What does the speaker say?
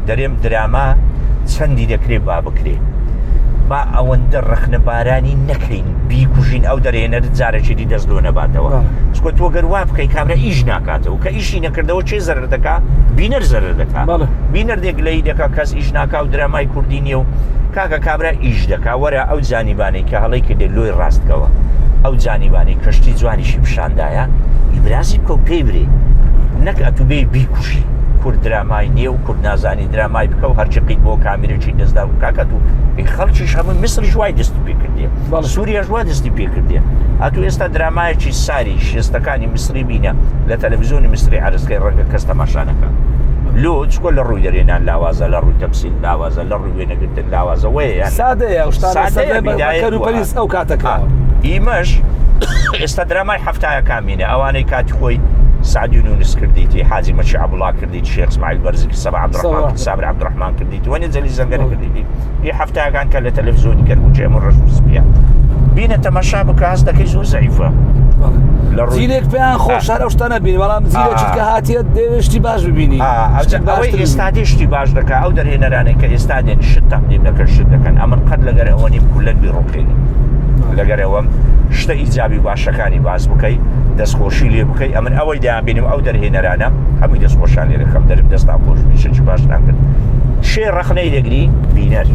دەرێم دراما چەندی دەکرێت با بکرێ با ئەوەندە ڕەخنەبارانی نەکەین بیکوژین ئەو دەرێنەرت جارێکی دەست لۆ نەباتەوە چکۆ تۆ گەروا بکەی کامرە ئیش ناکاتەوە کە ئیشی نەکردەوە چێ زەرر دەکا بینەر زەرر دەکا بینەردێک لەی دەکا کەس ئیش ناکا و درامای کوردی نیە و کاکە کابرا ئیش دەکا وەرە ئەو جانیبانەی کە هەڵی کردێ لۆی ڕاستکەوە ئەو جانیبانی کەشتی جوانیشی پیشاندایە ئیبرازی بکە و پێی برێ نەک ئەتوبێ بیکوشی کورد درامای نییە و کورد نازانی درامای بکە و هەرچقیت بۆ کامێرەی دەستدا و کاکەت و خەڵکیش هەموو میسر ژوای دەستی پێ کردێ سووریا ژوا دەستی پێ کردێ ئەتو ئێستا درامایەکی ساری شێستەکانی میسری بینە لە تەلەڤیزیۆنی میسری عەرزکەی ڕەنگە کەس تەماشانەکە لۆ چکۆ لە ڕووی دەرێنان لاوازە لە ڕووی تەمسیل لاوازە لە ڕووی وێنەگرتن لاوازە وەیە سادەیە پلیس ئەو کاتەکە ئیمەش ئێستا درامای هەفتایەکان بینە ئەوانەی کاتی خۆی سعدی نونس کردیتی حاجی مەچی عەبدوڵڵا کردیت شێخ اسماعیل بەرزی سەبع عەبدوڕەحمان سابر عەبدوڕەحمان کردیت وەنێ جەلی زەنگەرە کردیتی هی هەفتایەکان کە لە تەلەڤیزیۆنی گەرگوجێ ئەمە ڕەش وسپیە بینە تەماشا بکە هەست دەکەی زۆر زەعیفە زیرێک پێیان خۆشار ئەو شتە نەبینی بەڵام زیرێکت کە هاتیە دەوێشتی باش ببینی ئەوەی ئێستا دێشتی باش دەکە ئەو دەرهێنەرانەی کە ئێستا دێن شت تەقدیم دەکەن شت دەکەن ئەمن قەت لەگەر ئەوە نیم کولەن بیڕۆکەین لەگەر ئەوەم شتە ئیجابی باشەکانی باز بکەی دەستخۆشی لێ بکەی ئەمن ئەوەی دابینیم ئەو دەرهێنەرانە هەمووی دەستخۆشان لێ دەکەم دەرم دەستا خۆش بیشەکی باش ناکرد شێ ڕەخنەی دەگری بینەر